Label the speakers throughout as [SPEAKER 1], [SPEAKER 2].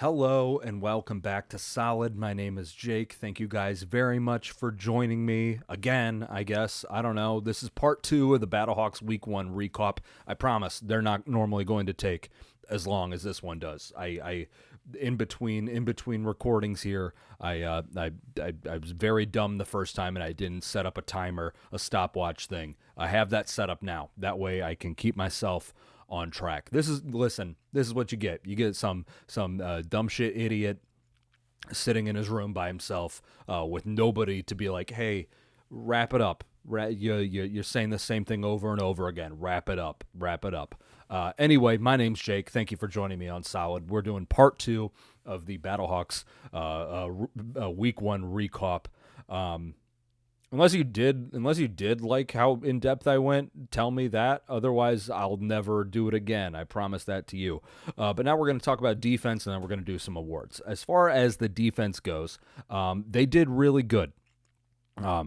[SPEAKER 1] Hello and welcome back to Solid. My name is Jake. Thank you guys very much for joining me again, I guess. I don't know. This is part 2 of the Battlehawks Week 1 ReKawp. I promise they're not normally going to take as long as this one does. I in between recordings here, I was very dumb the first time and I didn't set up a timer, a stopwatch thing. I have that set up now. That way I can keep myself on track. This is what you get. You get some dumb shit idiot sitting in his room by himself with nobody to be like, hey, wrap it up. You're saying the same thing over and over again. Wrap it up. Anyway, my name's Jake. Thank you for joining me on Solid. We're doing part 2 of the Battlehawks Week 1 ReKawp. Unless you did like how in depth I went, tell me that. Otherwise, I'll never do it again. I promise that to you. But now we're going to talk about defense, and then we're going to do some awards. As far as the defense goes, they did really good. I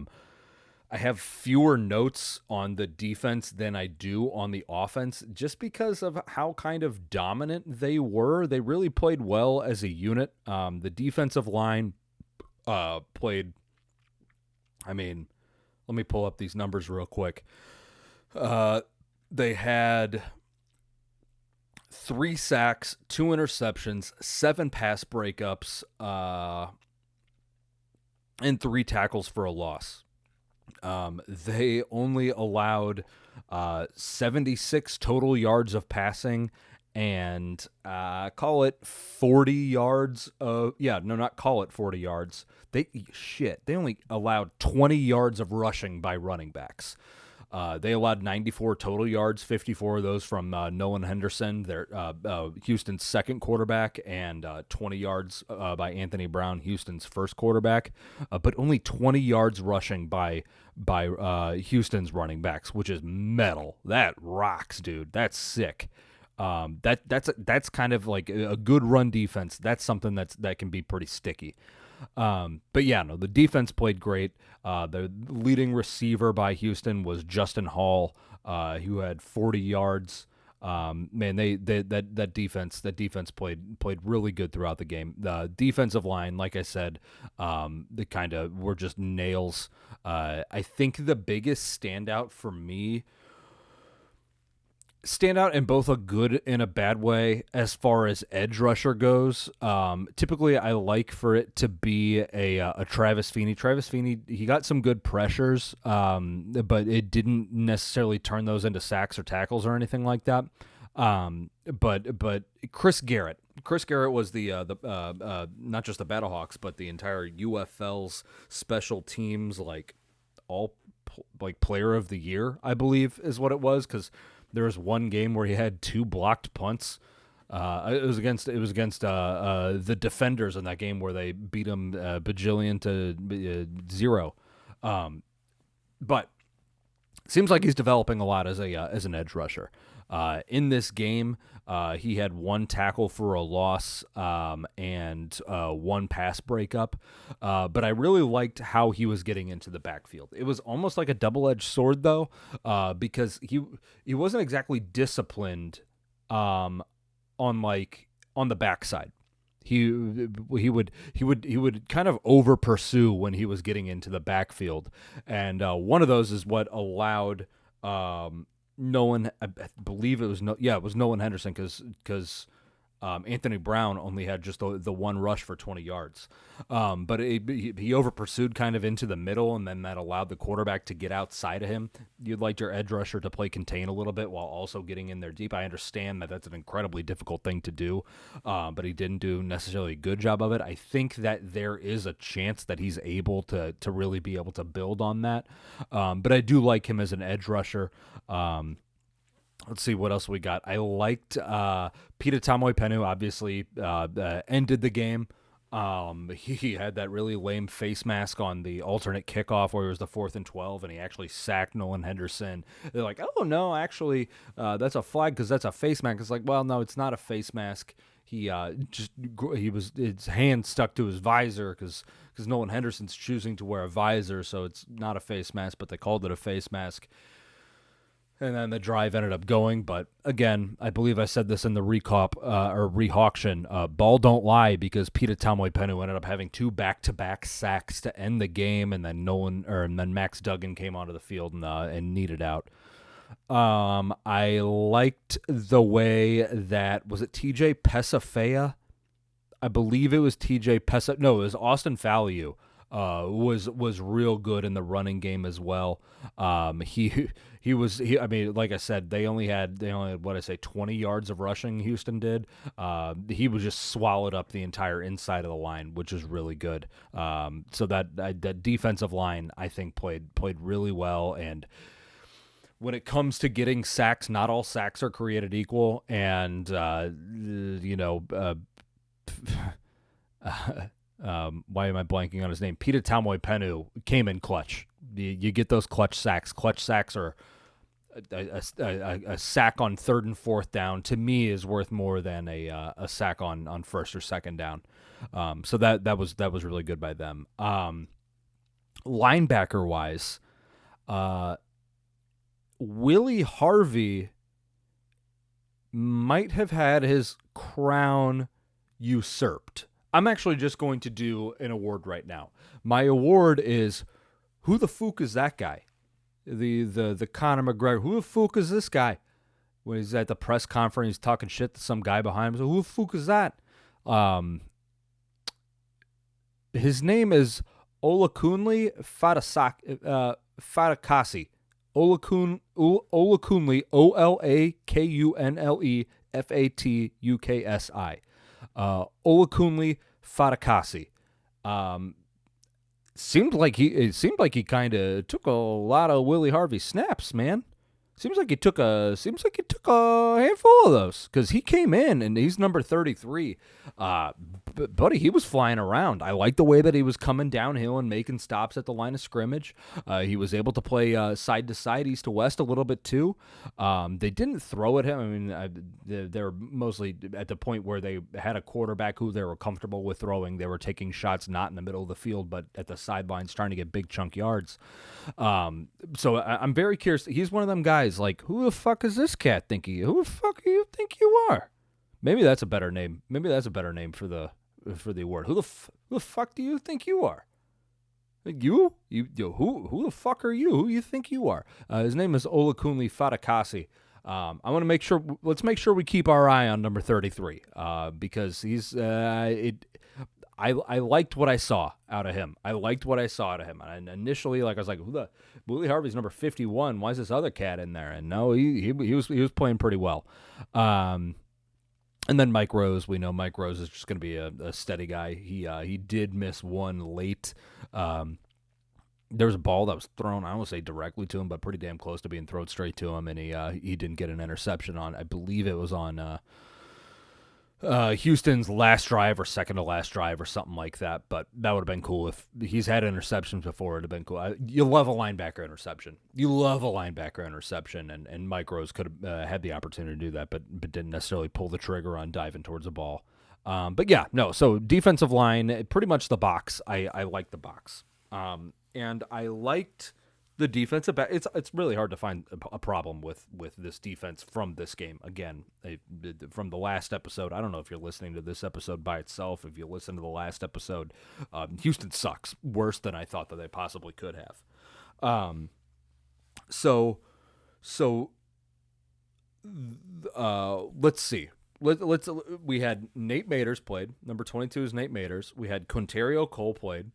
[SPEAKER 1] have fewer notes on the defense than I do on the offense, just because of how kind of dominant they were. They really played well as a unit. The defensive line played. I mean, let me pull up these numbers real quick. They had 3 sacks, 2 interceptions, 7 pass breakups, and 3 tackles for a loss. They only allowed 76 total yards of passing and call it 40 yards of not call it 40 yards. They only allowed 20 yards of rushing by running backs. They allowed 94 total yards, 54 of those from Nolan Henderson, their Houston's second quarterback, and 20 yards by Anthony Brown, Houston's first quarterback, but only 20 yards rushing by Houston's running backs, which is metal. That rocks, dude. That's sick. That's kind of like a good run defense. That's something that can be pretty sticky. But yeah, no, the defense played great. The leading receiver by Houston was Justin Hall, who had 40 yards. Man, that defense played really good throughout the game. The defensive line, like I said, they kind of were just nails. I think the biggest standout for me. Standout in both a good and a bad way as far as edge rusher goes. Typically, I like for it to be a Travis Feeney. Travis Feeney, he got some good pressures, but it didn't necessarily turn those into sacks or tackles or anything like that. But Chris Garrett was the not just the Battlehawks, but the entire UFL's special teams player of the year, I believe is what it was, because there was one game where he had 2 blocked punts. It was against the Defenders in that game where they beat him bajillion to 0. But it seems like he's developing a lot as an edge rusher. In this game, he had 1 tackle for a loss and 1 pass breakup. But I really liked how he was getting into the backfield. It was almost like a double-edged sword, though, because he wasn't exactly disciplined on the backside. He would kind of over pursue when he was getting into the backfield, and one of those is what allowed Nolan, I believe it was Nolan Henderson, because Anthony Brown only had just the 1 rush for 20 yards. But he over pursued kind of into the middle, and then that allowed the quarterback to get outside of him. You'd like your edge rusher to play contain a little bit while also getting in there deep. I understand that that's an incredibly difficult thing to do, but he didn't do necessarily a good job of it. I think that there is a chance that he's able to really be able to build on that. But I do like him as an edge rusher. Let's see what else we got. I liked Pita Tamoipenu, obviously, ended the game. He had that really lame face mask on the alternate kickoff where it was the 4th and 12, and he actually sacked Nolan Henderson. They're like, oh, no, actually, that's a flag because that's a face mask. It's like, well, no, it's not a face mask. His hand stuck to his visor because Nolan Henderson's choosing to wear a visor, so it's not a face mask, but they called it a face mask. And then the drive ended up going. But again, I believe I said this in the ReKawp or ReHawction. Ball don't lie, because Peter Tamoipenu ended up having 2 back-to-back sacks to end the game, and then and then Max Duggan came onto the field and needed out. I liked the way that, was it TJ Pesafea? I believe it was TJ Pesa. No, it was Austin Faliu. Was real good in the running game as well. I mean, like I said, they only had what I say 20 yards of rushing. Houston did. He was just swallowed up the entire inside of the line, which is really good. So that defensive line, I think, played really well. And when it comes to getting sacks, not all sacks are created equal, and why am I blanking on his name? Peter Tamoipenu came in clutch. You get those clutch sacks. Clutch sacks are a sack on 3rd and 4th down. To me, is worth more than a sack on 1st or 2nd down. So that was really good by them. Linebacker wise, Willie Harvey might have had his crown usurped. I'm actually just going to do an award right now. My award is, who the fuck is that guy? The Conor McGregor. Who the fuck is this guy? When he's at the press conference, he's talking shit to some guy behind him. So who the fuck is that? His name is Olakunle Fatukasi. Olakunle, Olakunle Fatukasi. Olakunle Fatukasi. Seemed like he kind of took a lot of Willie Harvey snaps, man. Seems like he took a handful of those, because he came in and he's number 33. Buddy, he was flying around. I like the way that he was coming downhill and making stops at the line of scrimmage. He was able to play side to side, east to west a little bit too. They didn't throw at him. I mean, they were mostly at the point where they had a quarterback who they were comfortable with throwing. They were taking shots not in the middle of the field, but at the sidelines, trying to get big chunk yards. So I'm very curious. He's one of them guys. Like, who the fuck is this cat think he? Who the fuck do you think you are? Maybe that's a better name. Maybe that's a better name for the award. Who the fuck do you think you are? Who the fuck are you? Who you think you are? His name is Olakunle Fatukasi. I want to make sure. Let's make sure we keep our eye on number 33, because he's I liked what I saw out of him. And initially, like, I was like, Willie Harvey's number 51. Why is this other cat in there? And no, he was playing pretty well. And then Mike Rose, we know Mike Rose is just going to be a steady guy. He did miss one late. There was a ball that was thrown, I don't want to say directly to him, but pretty damn close to being thrown straight to him, and he didn't get an interception on. I believe it was on Houston's last drive or second to last drive or something like that. But that would have been cool if he's had interceptions before. It would have been cool. You love a linebacker interception. And Mike Rose could have had the opportunity to do that, but didn't necessarily pull the trigger on diving towards the ball. But yeah, no. So defensive line, pretty much the box. I like the box. And I liked the defensive back. It's really hard to find a problem with this defense from this game. Again, from the last episode, I don't know if you're listening to this episode by itself. If you listen to the last episode, Houston sucks worse than I thought that they possibly could have. So let's see. We had Nate Maters played. Number 22 is Nate Maters. We had Quinterio Cole played.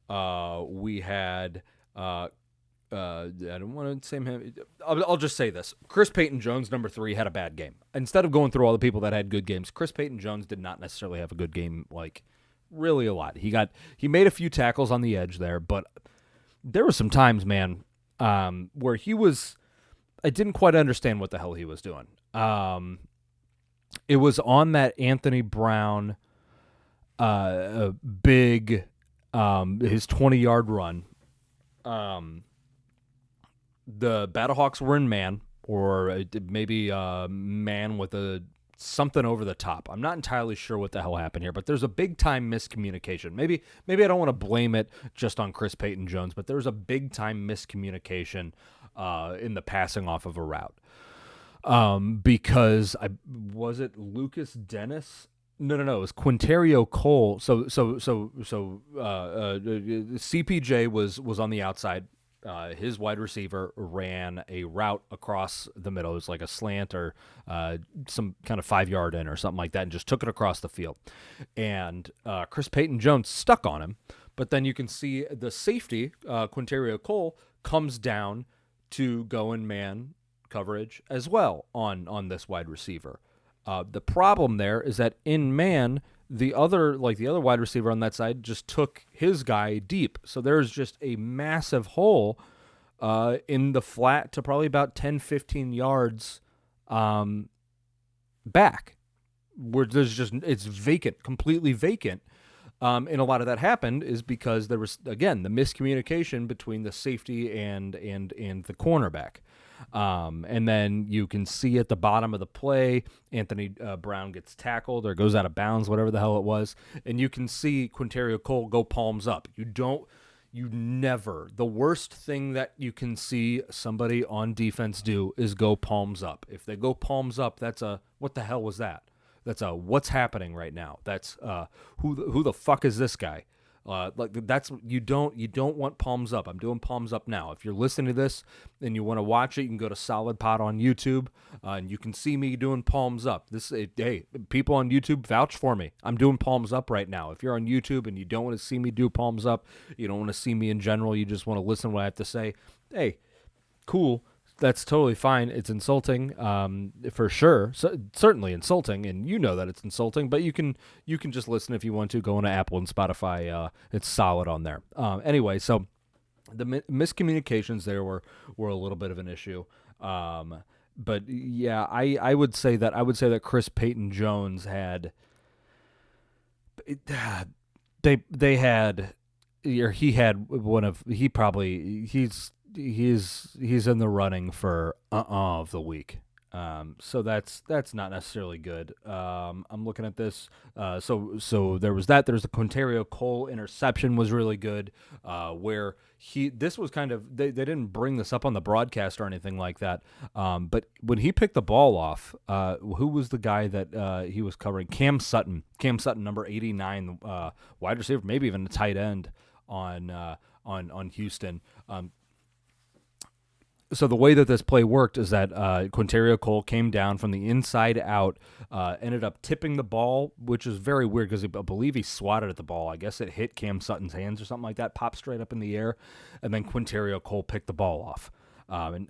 [SPEAKER 1] We had I don't want to say him. I'll just say this. Chris Payton-Jones, number 3, had a bad game. Instead of going through all the people that had good games, Chris Payton-Jones did not necessarily have a good game, like, really a lot. He made a few tackles on the edge there, but there were some times, man, where I didn't quite understand what the hell he was doing. It was on that Anthony Brown big, his 20-yard run. The Battlehawks were in man, or maybe man with a something over the top. I'm not entirely sure what the hell happened here, but there's a big time miscommunication. Maybe I don't want to blame it just on Chris Payton-Jones, but there's a big time miscommunication in the passing off of a route. Because was it Lucas Dennis? No, it was Quinterio Cole. So CPJ was on the outside. His wide receiver ran a route across the middle. It was like a slant or some kind of 5-yard in or something like that, and just took it across the field. And Chris Payton-Jones stuck on him, but then you can see the safety, Quinterio Cole, comes down to go in man coverage as well on this wide receiver. The problem there is that in man, the other wide receiver on that side just took his guy deep. So there's just a massive hole in the flat to probably about 10, 15 yards back, where it's vacant, completely vacant. And a lot of that happened is because there was, again, the miscommunication between the safety and the cornerback. And then you can see at the bottom of the play, Anthony Brown gets tackled or goes out of bounds, whatever the hell it was. And you can see Quinterio Cole go palms up. The worst thing that you can see somebody on defense do is go palms up. If they go palms up, that's what the hell was that? That's what's happening right now. That's who the fuck is this guy? That's you don't want palms up. I'm doing palms up now. If you're listening to this and you want to watch it, you can go to Solid Pod on YouTube, and you can see me doing palms up. Hey, people on YouTube, vouch for me. I'm doing palms up right now. If you're on YouTube and you don't want to see me do palms up, you don't want to see me in general, you just want to listen to what I have to say, hey, cool. That's totally fine. It's insulting, for sure. So, certainly insulting, and you know that it's insulting. But you can just listen if you want to. Go on to Apple and Spotify. It's solid on there. Anyway, so the miscommunications there were a little bit of an issue. But yeah, I would say that Chris Payton-Jones had they had, or he had one of he's in the running for of the week. So that's not necessarily good. I'm looking at this. So there was that. There's the Quinterio Cole interception was really good. Where this was kind of, they didn't bring this up on the broadcast or anything like that. But when he picked the ball off, who was the guy that he was covering? Cam Sutton, number 89, wide receiver, maybe even a tight end on Houston. So the way that this play worked is that Quinterio Cole came down from the inside out, ended up tipping the ball, which is very weird because I believe he swatted at the ball. I guess it hit Cam Sutton's hands or something like that, popped straight up in the air, and then Quinterio Cole picked the ball off. And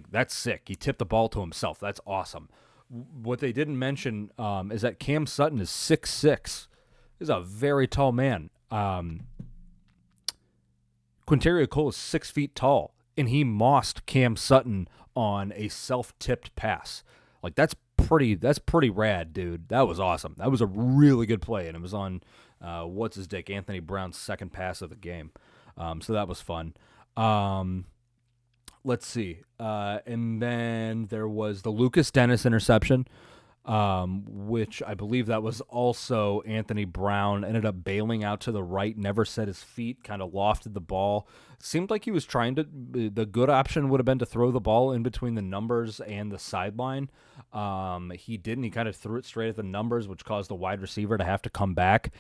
[SPEAKER 1] that's sick. He tipped the ball to himself. That's awesome. What they didn't mention is that Cam Sutton is 6'6". He's a very tall man. Quinterio Cole is 6 feet tall. And he mossed Cam Sutton on a self-tipped pass. Like, that's pretty rad, dude. That was awesome. That was a really good play, and it was on Anthony Brown's second pass of the game. So that was fun. Let's see. And then there was the Lucas Dennis interception, which I believe that was also Anthony Brown. Ended up bailing out to the right, never set his feet, kind of lofted the ball. Seemed like he was trying to, the good option would have been to throw the ball in between the numbers and the sideline. He didn't. He kind of threw it straight at the numbers, which caused the wide receiver to have to come back.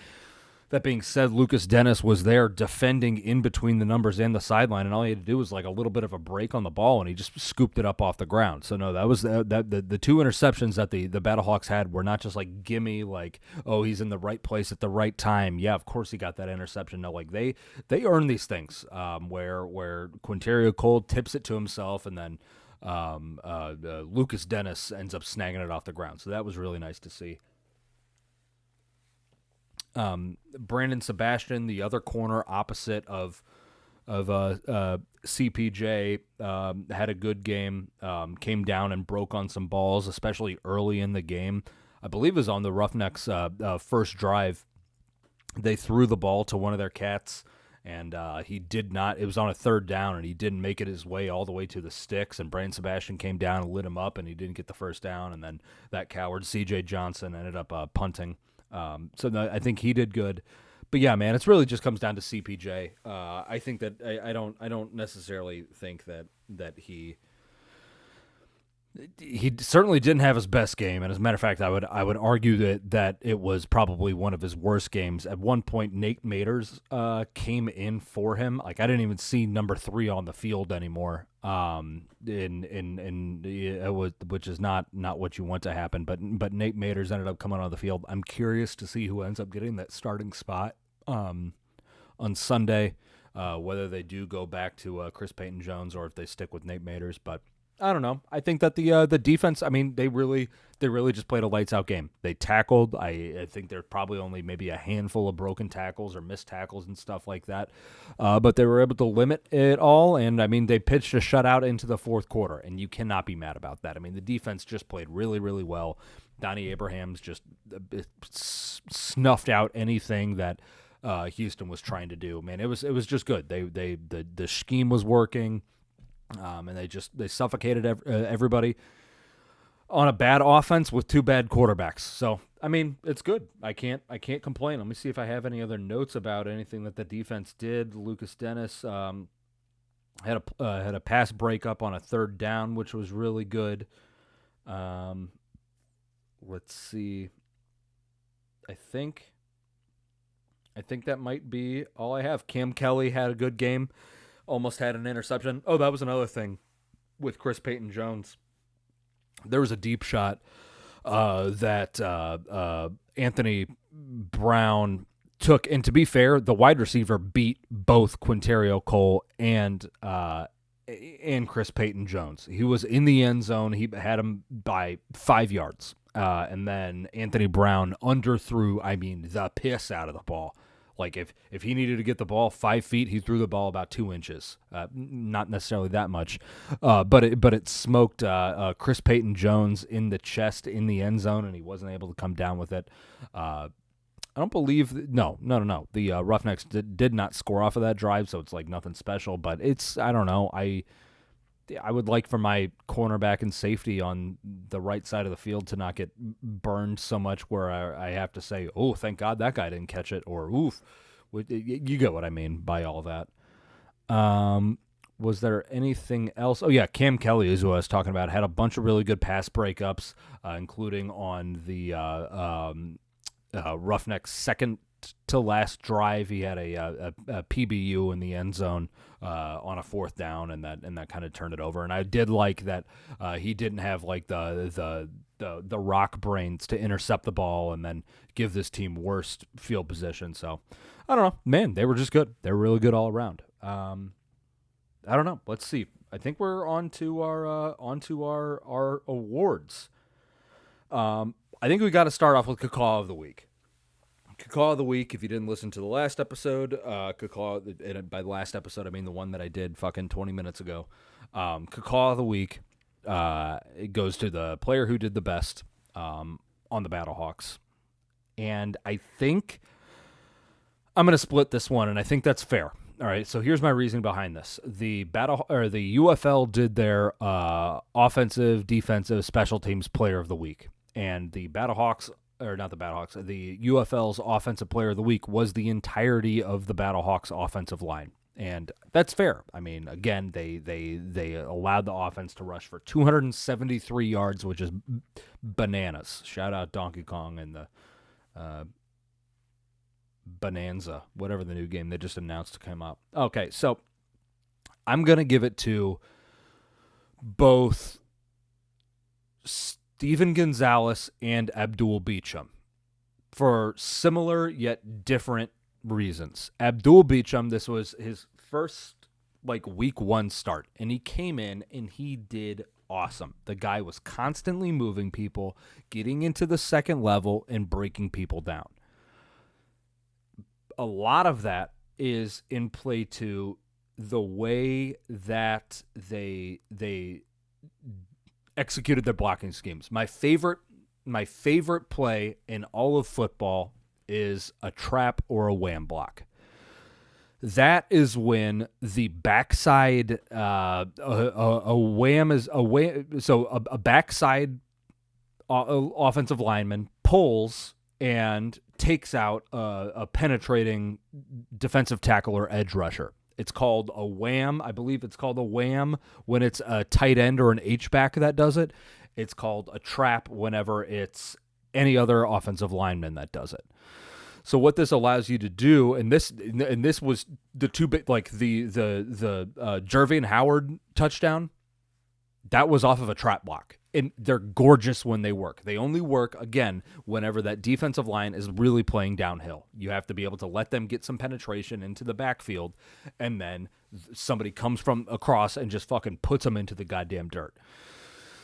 [SPEAKER 1] That being said, Lucas Dennis was there defending in between the numbers and the sideline, and all he had to do was like a little bit of a break on the ball, and he just scooped it up off the ground. So no, that was the two interceptions that the Battlehawks had were not just like gimme, like, oh, he's in the right place at the right time. Yeah, of course he got that interception. No, like they earn these things where Quinterio Cole tips it to himself, and then Lucas Dennis ends up snagging it off the ground. So that was really nice to see. Brandon Sebastian, the other corner opposite of CPJ, had a good game, came down and broke on some balls, especially early in the game. I believe it was on the Roughnecks' first drive. They threw the ball to one of their cats, and he did not. It was on a third down, and he didn't make it his way all the way to the sticks. And Brandon Sebastian came down and lit him up, and he didn't get the first down. And then that coward C.J. Johnson ended up punting. I think he did good. But yeah, man, it's really just comes down to CPJ. I think that I don't necessarily think that he certainly didn't have his best game, and as a matter of fact, I would argue that it was probably one of his worst games. At one point, Nate Maters came in for him. Like, I didn't even see number 3 on the field anymore. It was, which is not what you want to happen. But Nate Maters ended up coming on the field. I'm curious to see who ends up getting that starting spot on Sunday, whether they do go back to Chris Payton-Jones or if they stick with Nate Maters, but. I don't know. I think that the defense, I mean, they really just played a lights out game. They tackled. I think there's probably only maybe a handful of broken tackles or missed tackles and stuff like that. But they were able to limit it all. And I mean, they pitched a shutout into the fourth quarter, and you cannot be mad about that. I mean, the defense just played really, really well. Donnie Abrahams just snuffed out anything that Houston was trying to do. Man, it was just good. The scheme was working. And they suffocated everybody on a bad offense with 2 bad quarterbacks. So I mean, it's good. I can't complain. Let me see if I have any other notes about anything that the defense did. Lucas Dennis had a pass breakup on a third down, which was really good. Let's see. I think that might be all I have. Cam Kelly had a good game. Almost had an interception. Oh, that was another thing with Chris Payton-Jones. There was a deep shot that Anthony Brown took. And to be fair, the wide receiver beat both Quinterio Cole and Chris Payton-Jones. He was in the end zone. He had him by 5 yards. And then Anthony Brown underthrew, the piss out of the ball. Like, if he needed to get the ball 5 feet, he threw the ball about 2 inches. Not necessarily that much, but it smoked Chris Payton-Jones in the chest in the end zone, and he wasn't able to come down with it. I don't believe no. The Roughnecks did not score off of that drive, so it's like nothing special. But I don't know. I would like for my cornerback and safety on the right side of the field to not get burned so much where I have to say, oh, thank God that guy didn't catch it, or oof. You get what I mean by all that. Was there anything else? Oh, yeah, Cam Kelly is who I was talking about. Had a bunch of really good pass breakups, including on the Roughnecks' second to last drive. He had a PBU in the end zone on a fourth down, and that kind of turned it over. And I did like that he didn't have like the rock brains to intercept the ball and then give this team worst field position. So I don't know, man. They were just good. They were really good all around. I don't know. Let's see. I think we're on to our awards. I think we got to start off with Cacaw of the Week. Cacaw of the Week, if you didn't listen to the last episode, Cacaw, and by the last episode, I mean the one that I did fucking 20 minutes ago. Cacaw of the Week, it goes to the player who did the best on the Battlehawks. And I think I'm going to split this one, and I think that's fair. All right, so here's my reasoning behind this. The UFL did their offensive, defensive, special teams player of the week, and the Battlehawks, or not the Battlehawks, the UFL's offensive player of the week was the entirety of the Battlehawks offensive line. And that's fair. I mean, again, they allowed the offense to rush for 273 yards, which is bananas. Shout out Donkey Kong and the Bonanza, whatever the new game they just announced to come out. Okay, so I'm going to give it to both Steven Gonzalez and Abdul Beecham for similar yet different reasons. Abdul Beecham, this was his first week 1 start, and he came in and he did awesome. The guy was constantly moving people, getting into the second level and breaking people down. A lot of that is in play to the way that they executed their blocking schemes. My favorite play in all of football is a trap or a wham block. that is when the backside a wham is a wham. So a backside offensive lineman pulls and takes out a penetrating defensive tackle or edge rusher. It's called a wham. I believe it's called a wham when it's a tight end or an H-back that does it. It's called a trap whenever it's any other offensive lineman that does it. So what this allows you to do, and this was the two big, like the Jervian Howard touchdown, that was off of a trap block. And they're gorgeous when they work. They only work, again, whenever that defensive line is really playing downhill. You have to be able to let them get some penetration into the backfield, and then somebody comes from across and just fucking puts them into the goddamn dirt.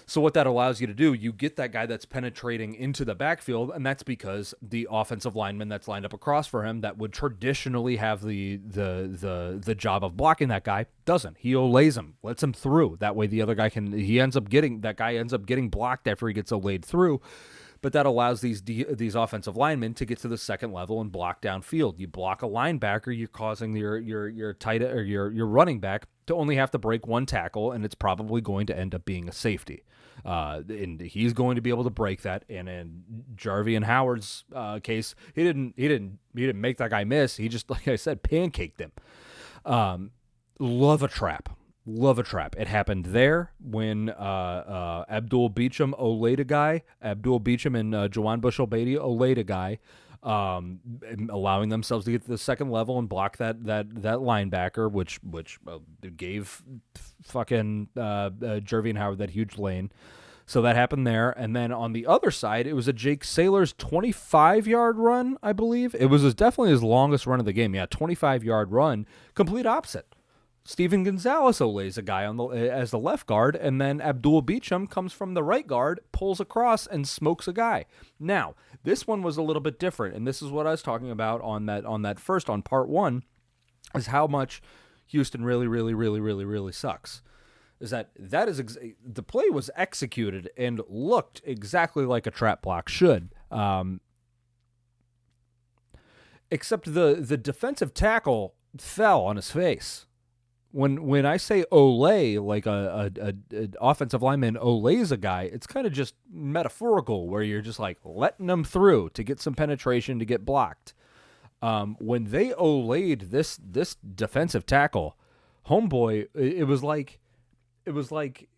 [SPEAKER 1] So what that allows you to do, you get that guy that's penetrating into the backfield, and that's because the offensive lineman that's lined up across for him that would traditionally have the job of blocking that guy doesn't. He olays him, lets him through. That way the other guy ends up getting blocked after he gets olayed through. But that allows these offensive linemen to get to the second level and block downfield. You block a linebacker, you're causing your tight or your running back to only have to break one tackle, and it's probably going to end up being a safety. And he's going to be able to break that. And in Jervian Howard's case, he didn't make that guy miss. He just, like I said, pancaked him. Love a trap. It happened there when Abdul Beecham olayed a guy. Abdul Beecham and Jawan Bushell-Beatty olayed a guy, allowing themselves to get to the second level and block that linebacker, which gave fucking Jervian Howard that huge lane. So that happened there. And then on the other side, it was a Jake Saylor's 25-yard run, I believe. It was definitely his longest run of the game. Yeah, 25-yard run, complete opposite. Steven Gonzalez olays a guy as the left guard, and then Abdul Beecham comes from the right guard, pulls across, and smokes a guy. Now, this one was a little bit different, and this is what I was talking about on part one, is how much Houston really sucks. Is that is the play was executed and looked exactly like a trap block should, except the defensive tackle fell on his face. When I say olay, like a offensive lineman olays a guy, it's kind of just metaphorical, where you're just like letting them through to get some penetration to get blocked. When they olayed this defensive tackle, homeboy, it was like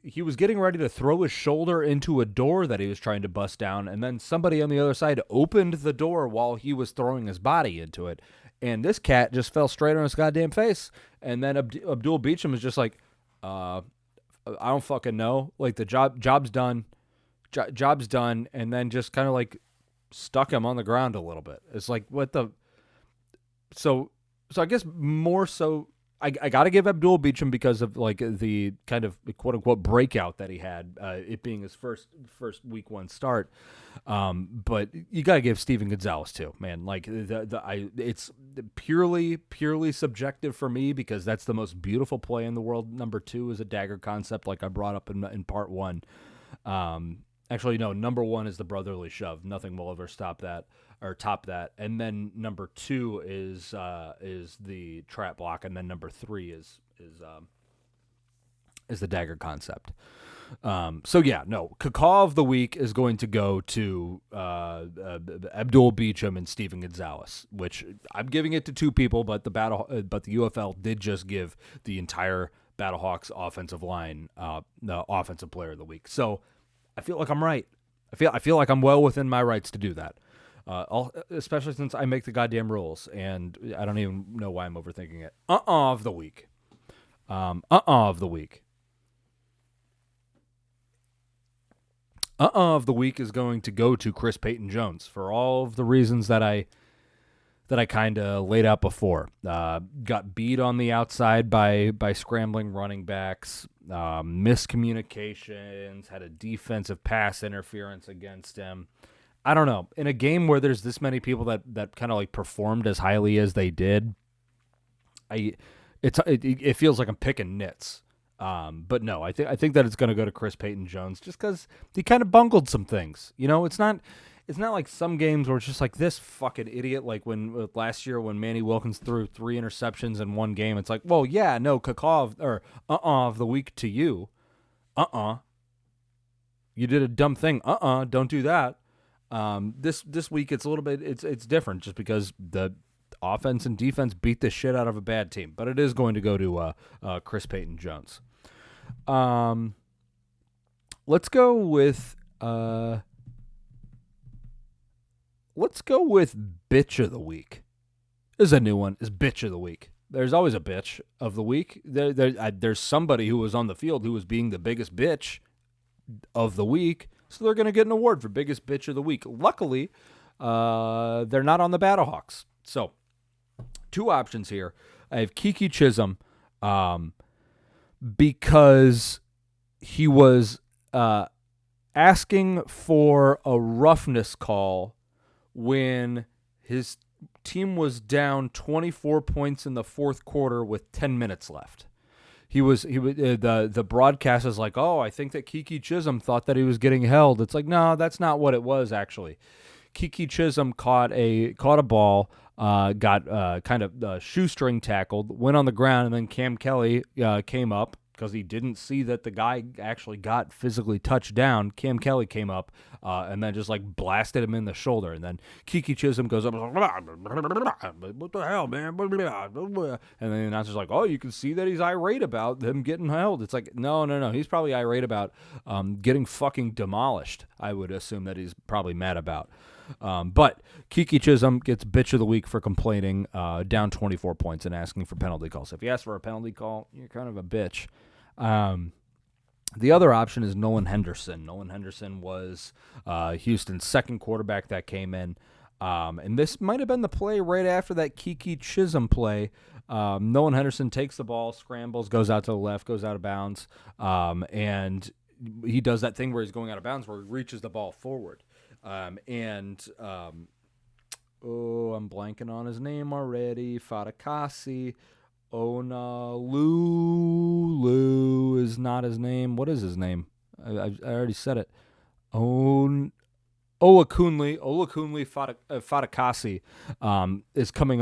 [SPEAKER 1] he was getting ready to throw his shoulder into a door that he was trying to bust down, and then somebody on the other side opened the door while he was throwing his body into it. And this cat just fell straight on his goddamn face. And then Abdul Beecham was just like, I don't fucking know. Like, the job's done. Job's done. And then just kind of like stuck him on the ground a little bit. It's like, what the... So I guess more so, I got to give Abdul Beecham because of like the kind of quote unquote breakout that he had, it being his first week one start. But you got to give Steven Gonzalez too, man. Like it's purely subjective for me because that's the most beautiful play in the world. Number 2 is a dagger concept, like I brought up in part 1. Actually, no, number 1 is the brotherly shove. Nothing will ever stop that or top that. And then number 2 is the trap block, and then number 3 is the dagger concept. So yeah, no, Cacaw of the week is going to go to Abdul Beecham and Steven Gonzalez, which I'm giving it to 2 people, but the UFL did just give the entire Battlehawks offensive line the offensive player of the week. So I feel like I'm right. I feel like I'm well within my rights to do that. Especially since I make the goddamn rules, and I don't even know why I'm overthinking it. Of the week. Of the week. Of the week is going to go to Chris Payton-Jones for all of the reasons that I kind of laid out before. Got beat on the outside by scrambling running backs, miscommunications, had a defensive pass interference against him. I don't know. In a game where there's this many people that kind of like performed as highly as they did, it feels like I'm picking nits. But no, I think that it's going to go to Chris Payton-Jones just because he kind of bungled some things. You know, it's not it's not like some games where it's just like this fucking idiot. Like when last year when Manny Wilkins threw 3 interceptions in one game, it's like, well, yeah, no, of the week to you, you did a dumb thing, don't do that. This week it's a little bit it's different just because the offense and defense beat the shit out of a bad team, but it is going to go to Chris Payton Jones. Let's go with bitch of the week. This is a new one. Is bitch of the week. There's always a bitch of the week. There's somebody who was on the field who was being the biggest bitch of the week, so they're going to get an award for biggest bitch of the week. Luckily, they're not on the Battlehawks. So, 2 options here. I have Kiki Chisholm, because he was asking for a roughness call when his team was down 24 points in the fourth quarter with 10 minutes left. The broadcast is like, oh, I think that Kiki Chisholm thought that he was getting held. It's like, no, that's not what it was actually. Kiki Chisholm caught a ball, got kind of shoestring tackled, went on the ground, and then Cam Kelly came up because he didn't see that the guy actually got physically touched down. Cam Kelly came up and then just like blasted him in the shoulder, and then Kiki Chisholm goes up, what the hell, man? And then the announcer's like, oh, you can see that he's irate about them getting held. It's like, no, he's probably irate about getting fucking demolished. I would assume that he's probably mad about. But Kiki Chisholm gets bitch of the week for complaining down 24 points and asking for penalty calls. If you ask for a penalty call, you're kind of a bitch. The other option is Nolan Henderson. Nolan Henderson was Houston's second quarterback that came in. And this might have been the play right after that Kiki Chisholm play. Nolan Henderson takes the ball, scrambles, goes out to the left, goes out of bounds. And he does that thing where he's going out of bounds where he reaches the ball forward. I'm blanking on his name already. Fatakasi. Lou is not his name. What is his name? I already said it. Olakunle Fatakasi is coming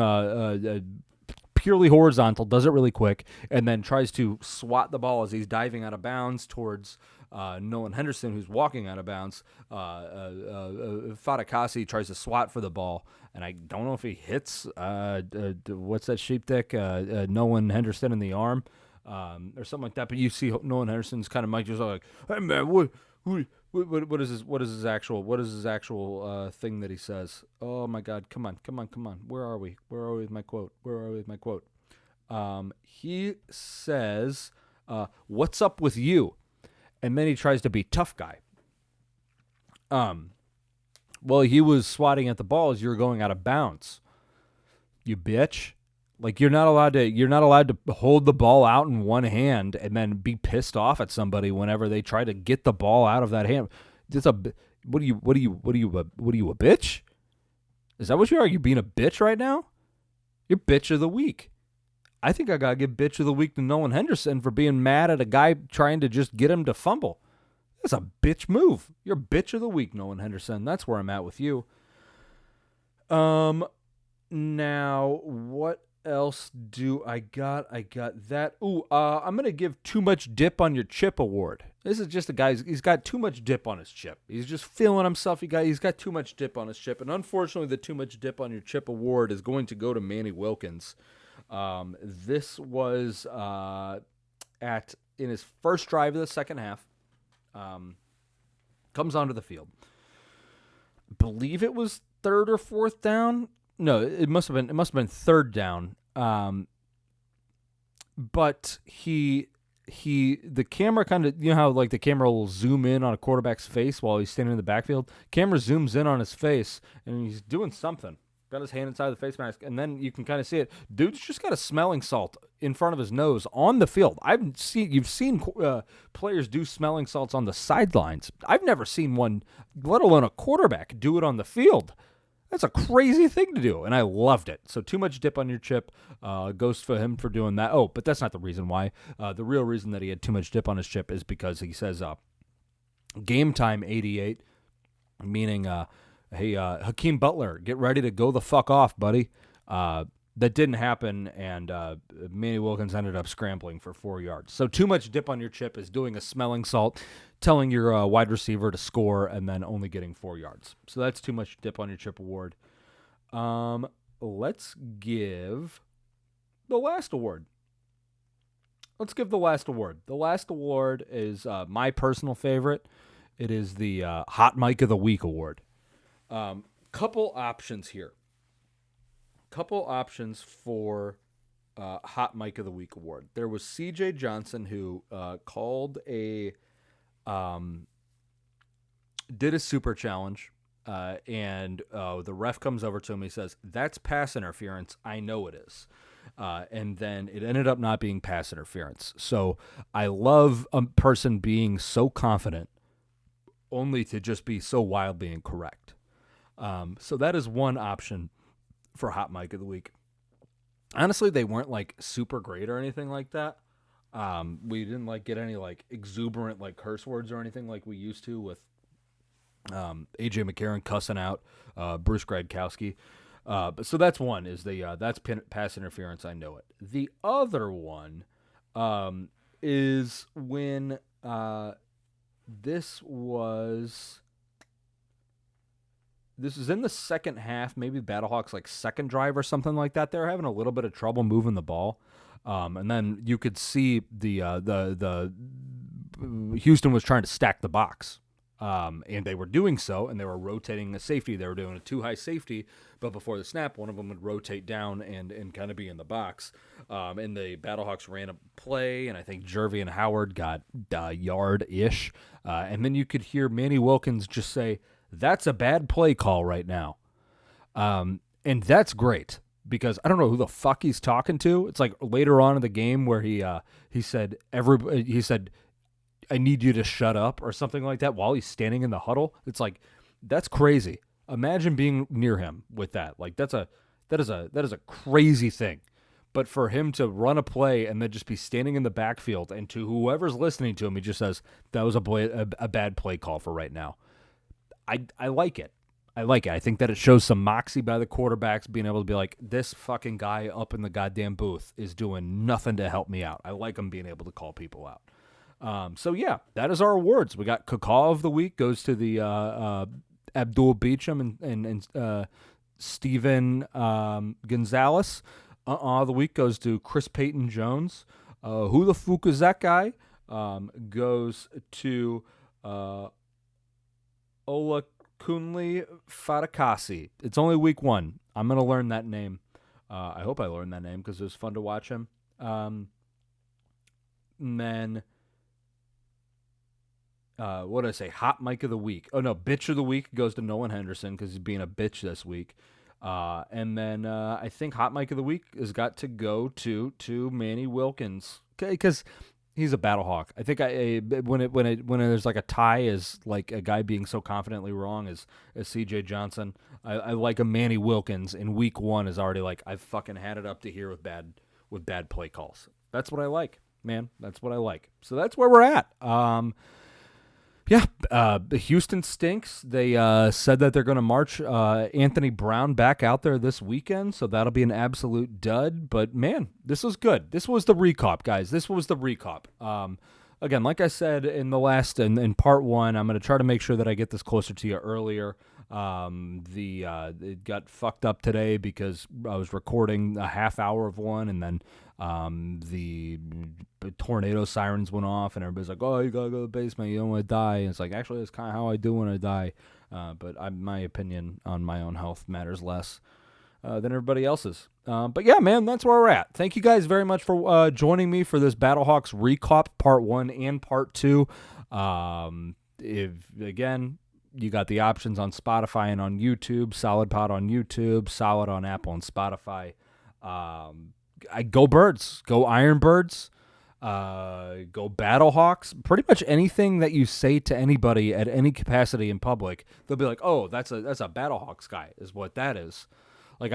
[SPEAKER 1] purely horizontal, does it really quick, and then tries to swat the ball as he's diving out of bounds towards Nolan Henderson, who's walking out of bounds. Fatakasi tries to swat for the ball, and I don't know if he hits, what's that sheepdick, Nolan Henderson in the arm, or something like that. But you see Nolan Henderson's kind of mic just like, hey man, what is his actual thing that he says? Oh my God, come on. Where are we with my quote? He says, what's up with you? And then he tries to be tough guy. Well, he was swatting at the ball as you were going out of bounds. You bitch. Like you're not allowed to hold the ball out in one hand and then be pissed off at somebody whenever they try to get the ball out of that hand. What are you a bitch? Is that what you are? Are you being a bitch right now? You're bitch of the week. I think I got to give bitch of the week to Nolan Henderson for being mad at a guy trying to just get him to fumble. That's a bitch move. You're bitch of the week, Nolan Henderson. That's where I'm at with you. Now, what else do I got? I got that. I'm going to give Too Much Dip on Your Chip award. This is just a guy, he's got too much dip on his chip. He's just feeling himself. He's got too much dip on his chip. And unfortunately, the Too Much Dip on Your Chip award is going to go to Manny Wilkins. This was in his first drive of the second half. Comes onto the field. I believe it was third or fourth down. No, it must have been third down. But the camera kind of, you know how like the camera will zoom in on a quarterback's face while he's standing in the backfield? Camera zooms in on his face and he's doing something. Got his hand inside the face mask, and then you can kind of see it. Dude's just got a smelling salt in front of his nose on the field. You've seen players do smelling salts on the sidelines. I've never seen one, let alone a quarterback, do it on the field. That's a crazy thing to do, and I loved it. So Too Much Dip on Your Chip goes for him for doing that. Oh, but that's not the reason why. The real reason that he had too much dip on his chip is because he says game time 88, meaning hey, Hakeem Butler, get ready to go the fuck off, buddy. That didn't happen, and Manny Wilkins ended up scrambling for 4 yards. So too much dip on your chip is doing a smelling salt, telling your wide receiver to score, and then only getting 4 yards. So that's too much dip on your chip award. Let's give the last award. The last award is my personal favorite. It is the Hot Mic of the Week award. Couple options here. Couple options for Hot Mic of the Week award. There was CJ Johnson, who did a super challenge, and the ref comes over to him. He says, "That's pass interference. I know it is." And then it ended up not being pass interference. So I love a person being so confident only to just be so wildly incorrect. So that is one option for Hot Mic of the Week. Honestly, they weren't like super great or anything like that. We didn't like get any like exuberant like curse words or anything like we used to with AJ McCarron cussing out Bruce Gradkowski. But so that's one, is that's pass interference. I know it. The other one is when this is in the second half, maybe Battlehawks like second drive or something like that. They're having a little bit of trouble moving the ball, and then you could see the Houston was trying to stack the box. And they were doing so, and they were rotating a safety. They were doing a too-high safety, but before the snap, one of them would rotate down and kind of be in the box. And the Battlehawks ran a play, and I think Jervy and Howard got yard-ish. And then you could hear Manny Wilkins just say, "That's a bad play call right now." And that's great, because I don't know who the fuck he's talking to. It's like later on in the game where he said, "I need you to shut up," or something like that while he's standing in the huddle. It's like, that's crazy. Imagine being near him with that. Like that is a crazy thing. But for him to run a play and then just be standing in the backfield, and to whoever's listening to him, he just says, "That was a bad play call for right now." I like it. I think that it shows some moxie by the quarterbacks, being able to be like, this fucking guy up in the goddamn booth is doing nothing to help me out. I like him being able to call people out. So yeah, that is our awards. We got Cacaw of the Week goes to the Abdul Beecham and Steven Gonzalez. Of the Week goes to Chris Payton Jones. Who the fuck is that guy? Goes to Ola Kunli Fatakasi. It's only week 1. I'm gonna learn that name. I hope I learned that name because it was fun to watch him. And then. What did I say? Hot Mic of the Week. Oh, no. Bitch of the Week goes to Nolan Henderson because he's being a bitch this week. And then I think Hot Mic of the Week has got to go to Manny Wilkins because he's a Battlehawk. I think when there's like a tie is like a guy being so confidently wrong as CJ Johnson. I like a Manny Wilkins in week 1 is already like, I've fucking had it up to here with bad play calls. That's what I like, man. That's what I like. So that's where we're at. Yeah, Houston stinks. They said that they're going to march Anthony Brown back out there this weekend, so that'll be an absolute dud. But, man, this was good. This was the ReKawp, guys. This was the ReKawp. Again, like I said in in part 1, I'm going to try to make sure that I get this closer to you earlier. It got fucked up today because I was recording a half hour of one, and then the tornado sirens went off, and everybody's like, "Oh, you gotta go to the basement. You don't want to die." And it's like, actually, that's kind of how I do when I die. But my opinion on my own health matters less than everybody else's. But yeah, man, that's where we're at. Thank you guys very much for joining me for this Battlehawks ReKawp Part 1 and Part 2. You got the options on Spotify and on YouTube. Solid Pod on YouTube. Solid on Apple and Spotify. Go Birds. Go Ironbirds. Go Battlehawks. Pretty much anything that you say to anybody at any capacity in public, they'll be like, "Oh, that's a Battlehawks guy," is what that is. Like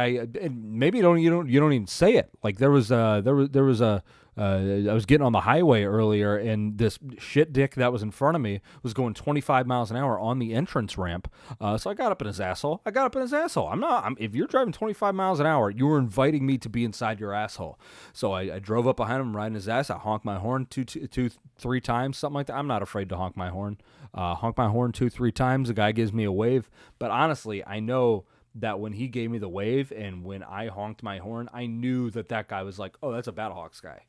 [SPEAKER 1] maybe you don't even say it. Like there was a I was getting on the highway earlier, and this shit dick that was in front of me was going 25 miles an hour on the entrance ramp. So I got up in his asshole. If you're driving 25 miles an hour, you were inviting me to be inside your asshole. So I drove up behind him, riding his ass. I honked my horn three times, something like that. I'm not afraid to honk my horn. Honk my horn 2-3 times. The guy gives me a wave. But honestly, I know that when he gave me the wave and when I honked my horn, I knew that guy was like, oh, that's a Battlehawks guy.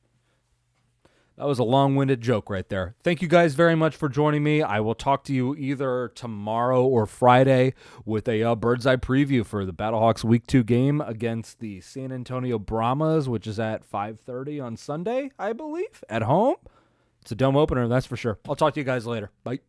[SPEAKER 1] That was a long-winded joke right there. Thank you guys very much for joining me. I will talk to you either tomorrow or Friday with a bird's eye preview for the Battlehawks Week 2 game against the San Antonio Brahmas, which is at 5:30 on Sunday, I believe, at home. It's a dome opener, that's for sure. I'll talk to you guys later. Bye.